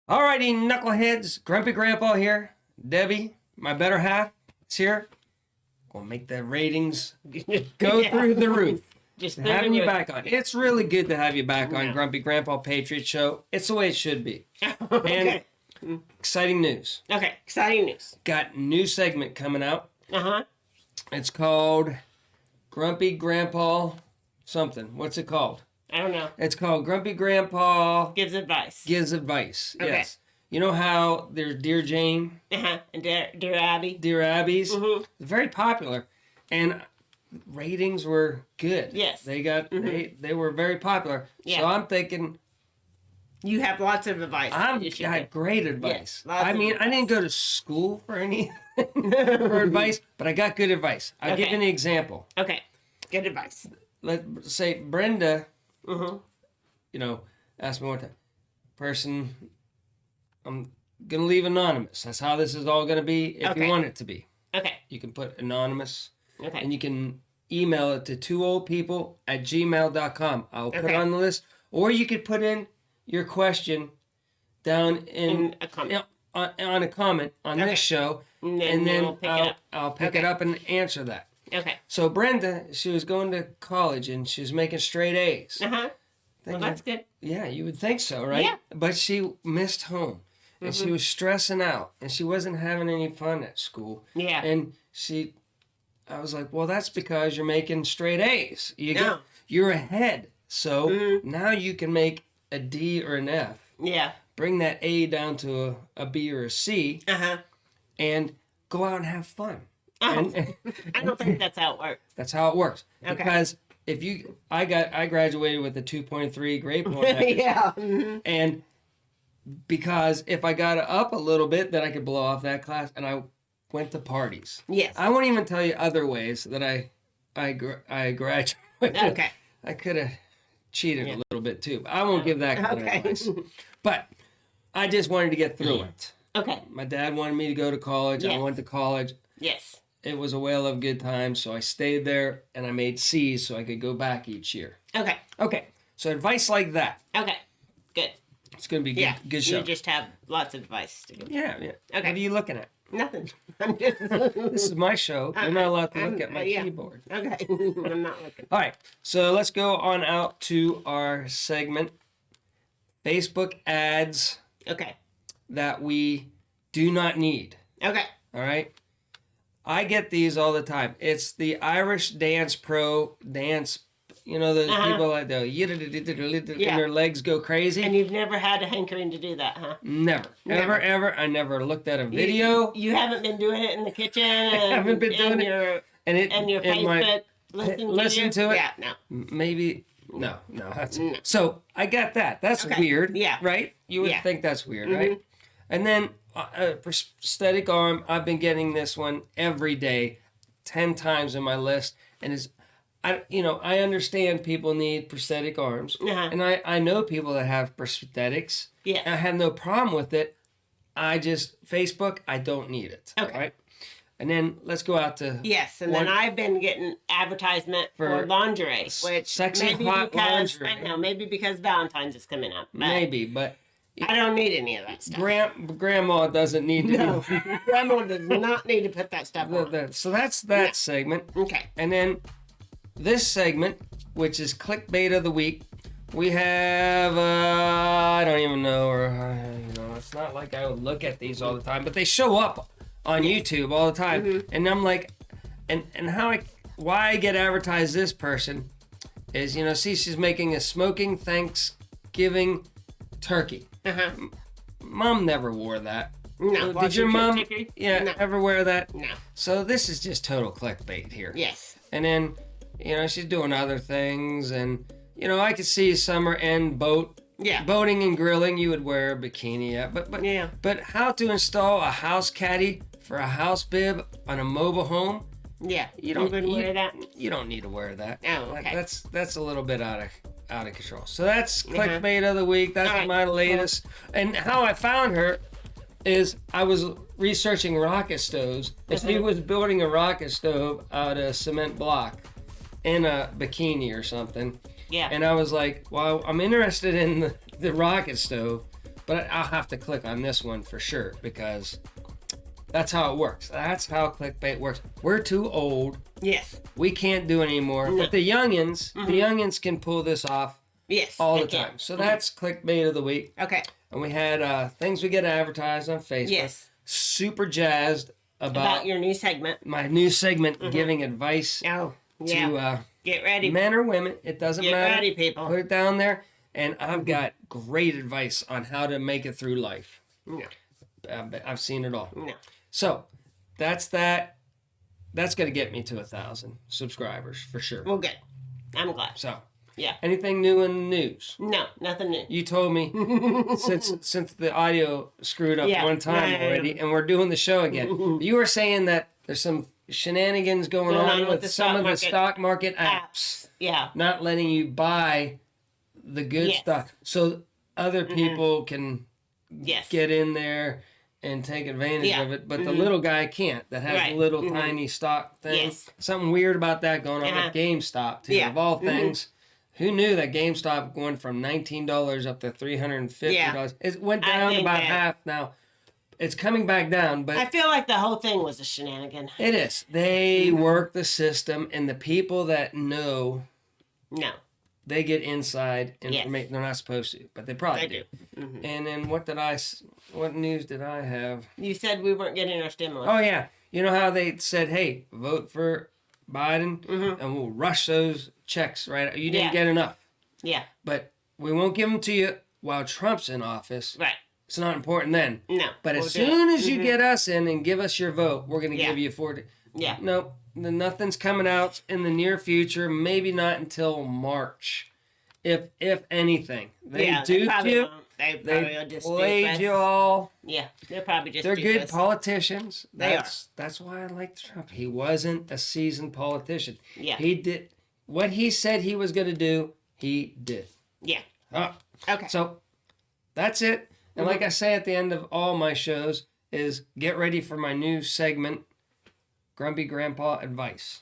Alrighty, knuckleheads. Grumpy Grandpa here. Debbie, my better half, is here. Gonna make the ratings go through the roof. Just having you back on. It's really good to have you back on Grumpy Grandpa Patriot Show. It's the way it should be. Okay. And exciting news. Okay, exciting news. Got a new segment coming out. Uh-huh. It's called Grumpy Grandpa something. What's it called? I don't know. It's called Grumpy Grandpa Gives advice. Gives Advice. Okay. Yes. You know how there's Dear Jane? Uh-huh. And Dear Abby. Dear Abby's. Mm-hmm. Very popular. And ratings were good. Yes. They got they were very popular. Yeah. So I'm thinking You have lots of advice. I You should got do. great advice. Yes, lots I of mean, I didn't go to school for anything for advice, but I got good advice. I'll give Okay. you an example. Okay. Good advice. Let's say Brenda, Mm-hmm. asked me one time, person, I'm going to leave anonymous. That's how this is all going to be if you Okay. want it to be. Okay. You can put anonymous. Okay. And you can email it to twooldpeople@gmail.com. I'll put Okay. it on the list. Or you could put in your question down In a comment. on a comment on Okay. this show. And then we'll pick it up. I'll pick it Okay. up and answer that. Okay. So Brenda, she was going to college and she was making straight A's. Uh-huh. Well, Thinking, that's good. yeah, you would think so, right? Yeah. But she missed home. And she was stressing out. And she wasn't having any fun at school. Yeah. And I was like, well, that's because you're making straight A's. No. You're ahead. So now you can make a D or an F. Yeah. Bring that A down to a B or a C. Uh-huh. And go out and have fun. Oh, And I don't think that's how it works. that's how it works. Okay. Because I graduated with a 2.3 grade point average. Yeah. Mm-hmm. And because if I got up a little bit, then I could blow off that class. And I went to parties. Yes. I won't even tell you other ways that I graduated. Okay. I could have cheated a little bit too. But I won't give that kind of Okay. advice. But I just wanted to get through it. Okay. My dad wanted me to go to college. I Yes. went to college. Yes. It was a whale of good time, so I stayed there and I made C's so I could go back each year. Okay. Okay, so advice like that. Okay. Good. It's going to be Yeah. good show. You just have lots of advice to give. Yeah. Okay. What are you looking at? Nothing. I'm just. This is my show. You're not allowed to look at my yeah. keyboard. Okay. I'm not looking. All right, so let's go on out to our segment, Facebook ads Okay. that we do not need. Okay. All right? I get these all the time. It's the Irish Dance Pro dance, those people that do, and their legs go crazy. And you've never had a hankering to do that, huh? Never. Ever. I never looked at a video. You haven't been doing it in the kitchen. I haven't been doing it. And your Facebook listen to it. Yeah, no. Maybe. No, that's so I got that. That's Okay. weird. Yeah. Right? You would Yeah. think that's weird, right? And then prosthetic arm, I've been getting this one every day, 10 times in my list. And I understand people need prosthetic arms. Uh-huh. And I know people that have prosthetics. Yeah. And I have no problem with it. Facebook, I don't need it. Okay. Right? And then let's go out to Yes, and then I've been getting advertisement for lingerie, which sexy, maybe hot because lingerie. I know, maybe because Valentine's is coming up. But maybe, but I don't need any of that stuff. grandma doesn't need to No, Grandma does not need to put that stuff on. So that's that segment. Okay. And then this segment, which is clickbait of the week, we have I don't even know, or it's not like I would look at these all the time, but they show up on YouTube all the time, and I'm like, and why I get advertised this person is she's making a smoking Thanksgiving turkey. Uh-huh. Mom never wore that. No. Did your mom Chicken? No. ever wear that? No. So this is just total clickbait here. Yes. And then, she's doing other things, and I could see summer and boating and grilling. You would wear a bikini, Yeah. But how to install a house caddy for a house bib on a mobile home? Yeah. You don't wouldn't wear that. You don't need to wear that. Oh, okay. That's a little bit out of control. So that's clickbait of the week. That's All right. my latest. And how I found her is I was researching rocket stoves, and she was building a rocket stove out of cement block in a bikini or something. Yeah. And I was like, well, I'm interested in the rocket stove. But I'll have to click on this one for sure because that's how it works. That's how clickbait works. We're too old. Yes. We can't do it anymore. No. But the youngins can pull this off Yes. all the they can. time. So that's clickbait of the week. Okay. And we had things we get advertised on Facebook. Yes. Super jazzed about your new segment. my new segment, giving advice Oh, yeah. to Get ready. men or women. It doesn't Get matter. ready, people. Put it down there. And I've got great advice on how to make it through life. No. I've seen it all. No. So that's that. That's going to get me to 1,000 subscribers for sure. Well, good. I'm glad. So, Yeah. anything new in the news? No, nothing new. You told me since the audio screwed up Yeah. one time Yeah. already, and we're doing the show again. You were saying that there's some shenanigans going on with some of the stock market apps, Yeah. not letting you buy the good Yes. stuff, so other people can Yes. get in there and take advantage Yeah. of it, but the little guy can't. That has Right. little tiny stock things. Yes. Something weird about that going on with GameStop too. Yeah. Of all things, who knew that GameStop going from $19 up to $350? It went I down think about that- half now. It's coming back down, but I feel like the whole thing was a shenanigan. it is. They work the system, and the people that know, No. they get inside information. They're not supposed to, but they probably They do. do. And then what news did I have? You said we weren't getting our stimulus. Oh yeah, you know how they said, "Hey, vote for Biden, and we'll rush those checks right." You didn't Yeah. get enough, Yeah. but we won't give them to you while Trump's in office. Right. It's not important then. No. But we'll as do it. soon as you get us in and give us your vote, we're going to Yeah. give you 40. Yeah. Nope, nothing's coming out in the near future. Maybe not until March, if anything. They Yeah, duped probably you. won't. They probably They will just played dupe us. you all. Yeah. They're probably just They're dupe good us. politicians. They are. That's why I like Trump. He wasn't a seasoned politician. Yeah. He did what he said he was going to do. He did. Yeah. Ah, Okay. so that's it. And like I say at the end of all my shows, is get ready for my new segment, Grumpy Grandpa Advice.